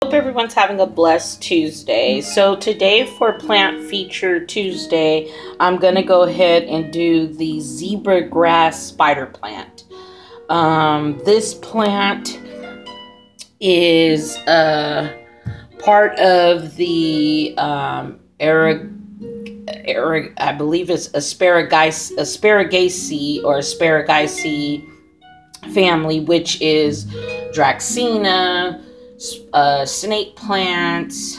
Hope everyone's having a blessed Tuesday. So today for Plant Feature Tuesday, I'm going to go ahead and do the zebra grass spider plant. This plant is part of the I believe it's Asparagaceae or Asparagaceae family, which is Dracaena, snake plants,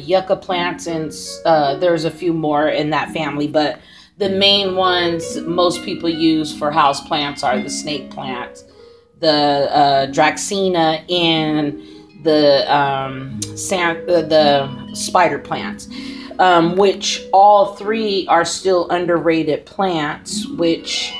yucca plants, and there's a few more in that family, but the main ones most people use for house plants are the snake plants, the Dracaena, and the spider plants, which all three are still underrated plants, which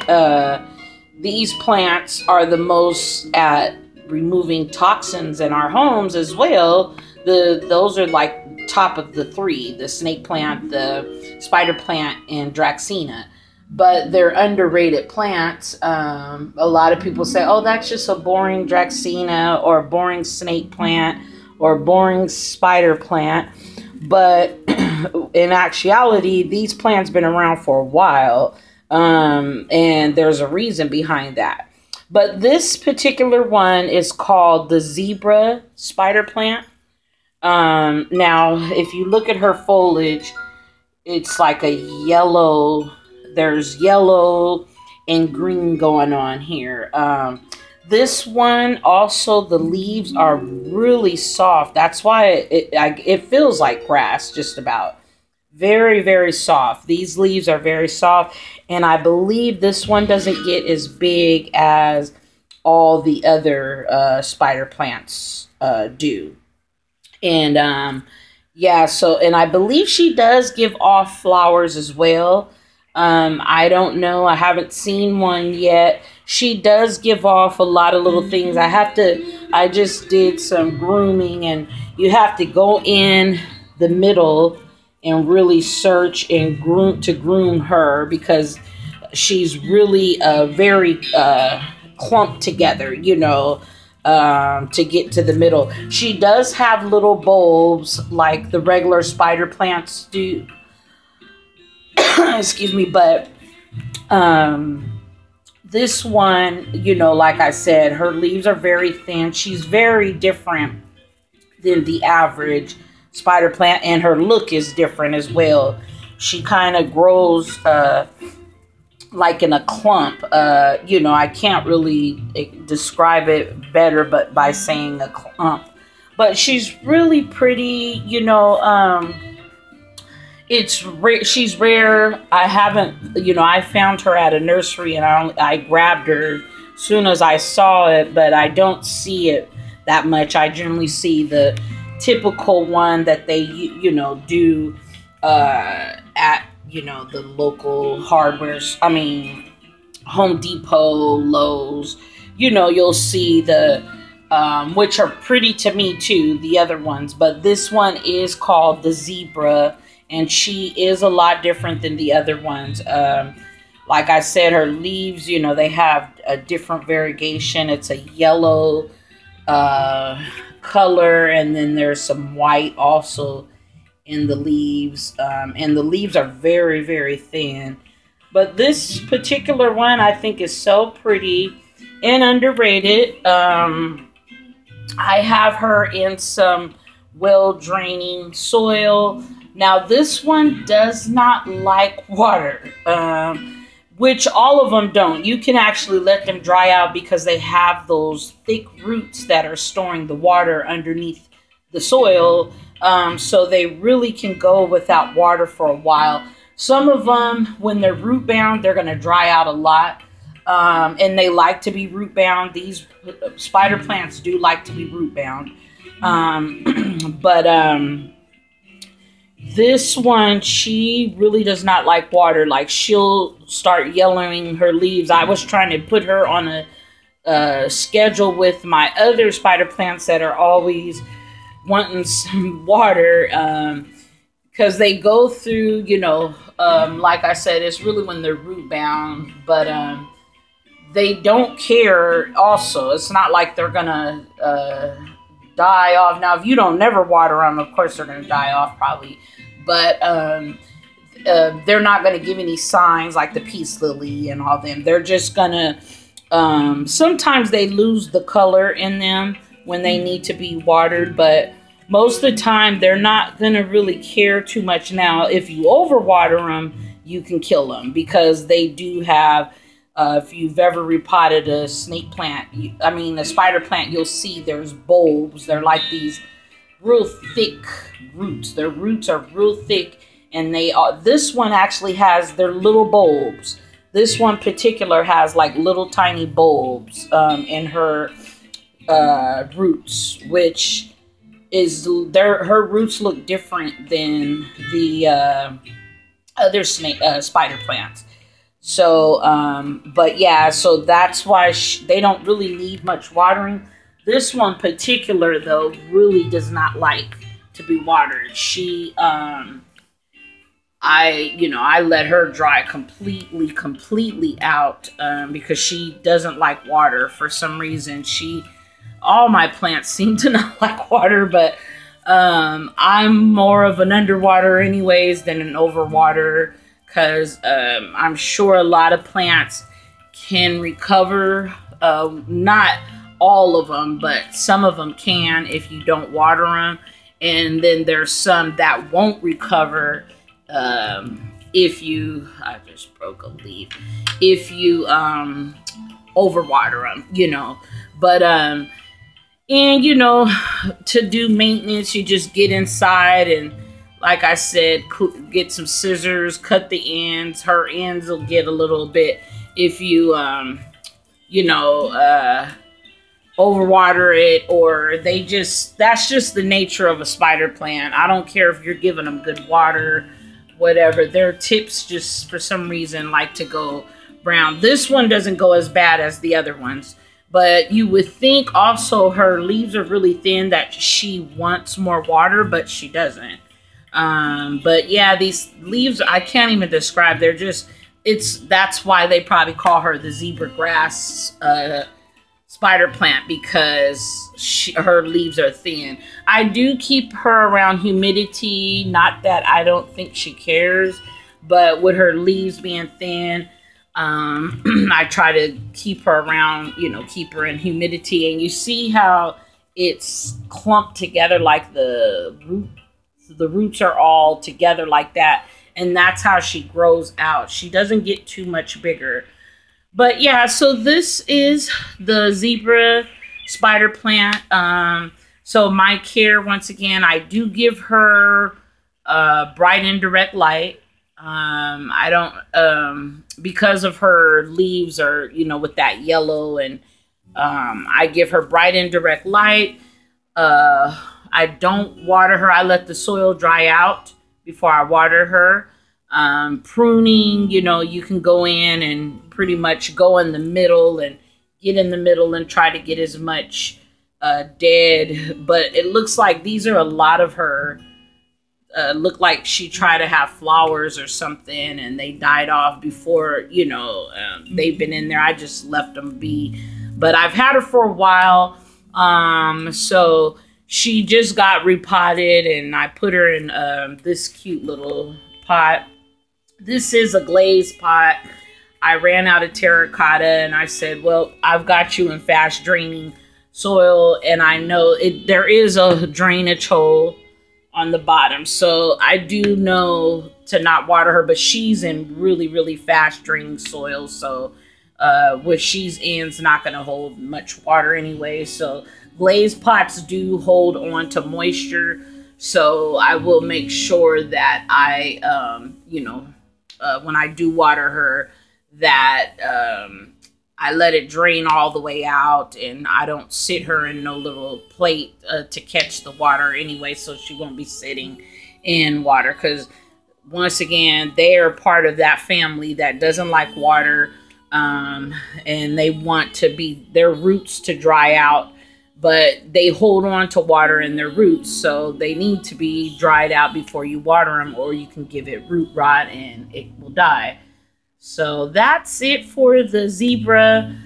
these plants are the most at removing toxins in our homes as well. Those are like top of the three: the snake plant, the spider plant, and Dracaena. But they're underrated plants. A lot of people say, oh, that's just a boring Dracaena or a boring snake plant or a boring spider plant. But in actuality, these plants been around for a while, and there's a reason behind that. But this particular one is called the zebra spider plant. Now, if you look at her foliage, it's like a yellow. There's yellow and green going on here. This one also, the leaves are really soft. That's why it feels like grass, just about. Very, very soft. These leaves are very soft. And I believe this one doesn't get as big as all the other spider plants do. And yeah, so, and I believe she does give off flowers as well. I don't know. I haven't seen one yet. She does give off a lot of little things. I just did some grooming, and you have to go in the middle and really search and groom her, because she's really very clumped together, you know, to get to the middle. She does have little bulbs like the regular spider plants do. Excuse me, but this one, you know, like I said, her leaves are very thin. She's very different than the average spider plant, and her look is different as well. She kind of grows like in a clump. You know, I can't really describe it better but by saying a clump. But she's really pretty, you know. She's rare. I haven't, you know, I found her at a nursery, and I grabbed her as soon as I saw it, but I don't see it that much. I generally see the typical one that they, you know, do at, you know, the local hardware, Home Depot, Lowe's. You know, you'll see the which are pretty to me too, the other ones, but this one is called the zebra, and she is a lot different than the other ones. Like I said, her leaves, you know, they have a different variegation. It's a yellow color, and then there's some white also in the leaves, and the leaves are very, very thin. But this particular one I think is so pretty and underrated. I have her in some well-draining soil. Now this one does not like water, which all of them don't. You can actually let them dry out because they have those thick roots that are storing the water underneath the soil. So they really can go without water for a while. Some of them, when they're root bound, they're going to dry out a lot. And they like to be root bound. These spider plants do like to be root bound. This one, she really does not like water. Like, she'll start yellowing her leaves. I was trying to put her on a schedule with my other spider plants that are always wanting some water, because they go through, you know, like I said, it's really when they're root bound, but they don't care also. It's not like they're gonna die off. Now, if you don't never water them, of course they're going to die off probably. But they're not going to give any signs like the peace lily and all them. They're just going to, sometimes they lose the color in them when they need to be watered. But most of the time, they're not going to really care too much. Now, if you overwater them, you can kill them because they do have, if you've ever repotted a snake plant, a spider plant, you'll see there's bulbs. They're like these real thick roots. Their roots are real thick, and this one actually has their little bulbs. This one particular has like little tiny bulbs in her roots, which is her roots look different than the other spider plants. So, but yeah, so that's why they don't really need much watering. This one particular, though, really does not like to be watered. She, I let her dry completely out, because she doesn't like water for some reason. All my plants seem to not like water, but I'm more of an underwater anyways than an overwater, because I'm sure a lot of plants can recover, not all of them, but some of them can if you don't water them. And then there's some that won't recover if you, I just broke a leaf, if you overwater them, But, and, to do maintenance, you just get inside and, like I said, get some scissors, cut the ends. Her ends will get a little bit if you, overwater it, or that's just the nature of a spider plant. I don't care if you're giving them good water, whatever. Their tips just for some reason like to go brown. This one doesn't go as bad as the other ones, but you would think also her leaves are really thin that she wants more water, but she doesn't. But yeah, these leaves, I can't even describe. They're just, that's why they probably call her the zebra grass, spider plant, because her leaves are thin. I do keep her around humidity, not that I don't think she cares, but with her leaves being thin, I try to keep her around, keep her in humidity. And you see how it's clumped together, like the roots are all together like that, and that's how she grows out. She doesn't get too much bigger. But yeah, so this is the zebra spider plant. So my care, once again, I do give her bright and direct light. I don't, because of her leaves are, with that yellow, and I give her bright and direct light. I don't water her. I let the soil dry out before I water her. Pruning, you can go in and pretty much go in the middle and get in the middle and try to get as much dead. But it looks like these are a lot of her, look like she tried to have flowers or something and they died off before, they've been in there. I just left them be. But I've had her for a while. So she just got repotted, and I put her in this cute little pot. This is a glazed pot. I ran out of terracotta, and I said, well, I've got you in fast draining soil, and I know there is a drainage hole on the bottom, so I do know to not water her, but she's in really, really fast draining soil, so what she's in is not going to hold much water anyway. So glazed pots do hold on to moisture, so I will make sure that I, when I do water her, that I let it drain all the way out, and I don't sit her in no little plate to catch the water anyway, so she won't be sitting in water, because once again, they are part of that family that doesn't like water, and they want their roots to dry out, but they hold on to water in their roots, so they need to be dried out before you water them, or you can give it root rot and it will die. So that's it for the zebra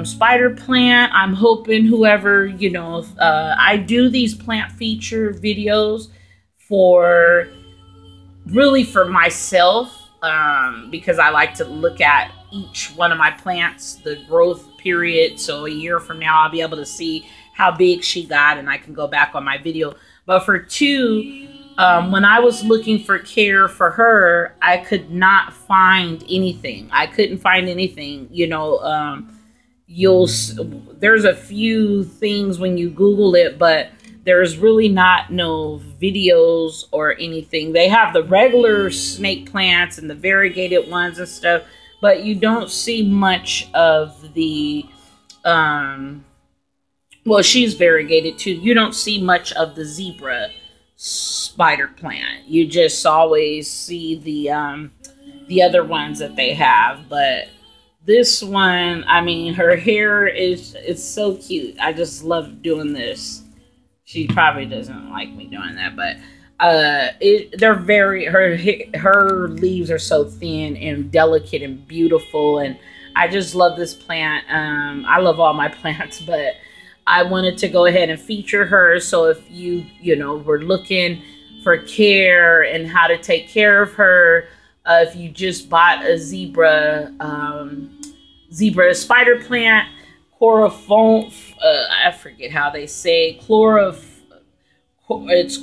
spider plant. I'm hoping whoever, you know, I do these plant feature videos for really for myself, because I like to look at each one of my plants, the growth period. So a year from now, I'll be able to see how big she got and I can go back on my video. But for two, when I was looking for care for her, I could not find anything. I couldn't find anything, you know. There's a few things when you Google it, but there's really not no videos or anything. They have the regular snake plants and the variegated ones and stuff, but you don't see much of the, well, she's variegated too. You don't see much of the zebra spider plant. You just always see the other ones that they have. But this one, I mean, her hair is so cute. I just love doing this. She probably doesn't like me doing that, but they're very, her leaves are so thin and delicate and beautiful, and I just love this plant. I love all my plants, but I wanted to go ahead and feature her. So if you know, were looking for care and how to take care of her, if you just bought a zebra spider plant, Chlorophytum, I forget how they say it's Chlorophytum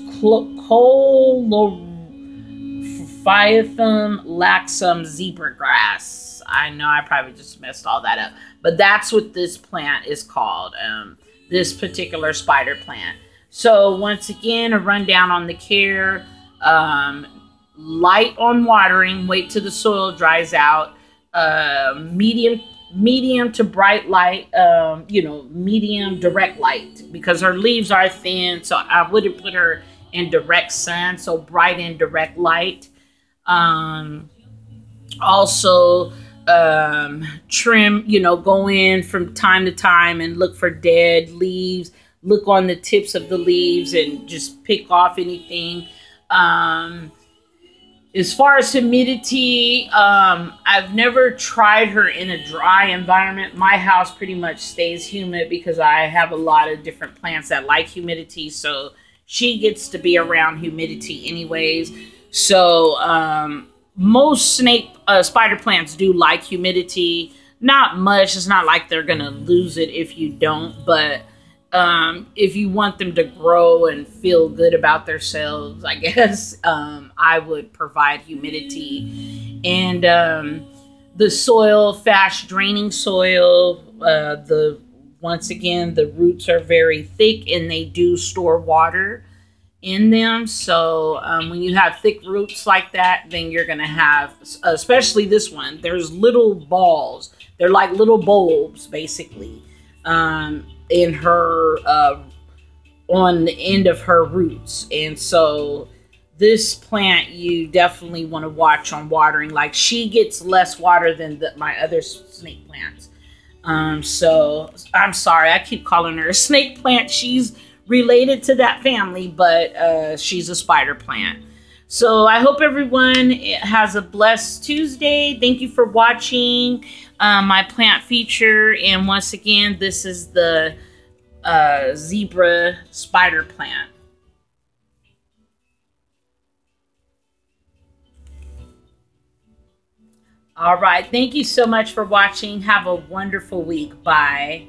Laxum zebra grass. I know I probably just messed all that up, but that's what this plant is called, this particular spider plant. So once again, a rundown on the care. Light on watering, wait till the soil dries out. Medium to bright light, you know, medium direct light, because her leaves are thin, so I wouldn't put her in direct sun, so bright and direct light. Also, trim, you know, go in from time to time and look for dead leaves, look on the tips of the leaves and just pick off anything. As far as humidity, I've never tried her in a dry environment. My house pretty much stays humid because I have a lot of different plants that like humidity. So she gets to be around humidity anyways. So most spider plants do like humidity. Not much. It's not like they're going to lose it if you don't. But if you want them to grow and feel good about themselves, I guess, I would provide humidity. And the soil, fast draining soil, once again, the roots are very thick and they do store water in them. So when you have thick roots like that, then you're going to have, especially this one, there's little balls. They're like little bulbs, basically. In her on the end of her roots. And so this plant, you definitely want to watch on watering. Like, she gets less water than my other snake plants. So I'm sorry, I keep calling her a snake plant. She's related to that family, but she's a spider plant. So I hope everyone has a blessed Tuesday. Thank you for watching my plant feature. And once again, this is the zebra spider plant. All right. Thank you so much for watching. Have a wonderful week. Bye.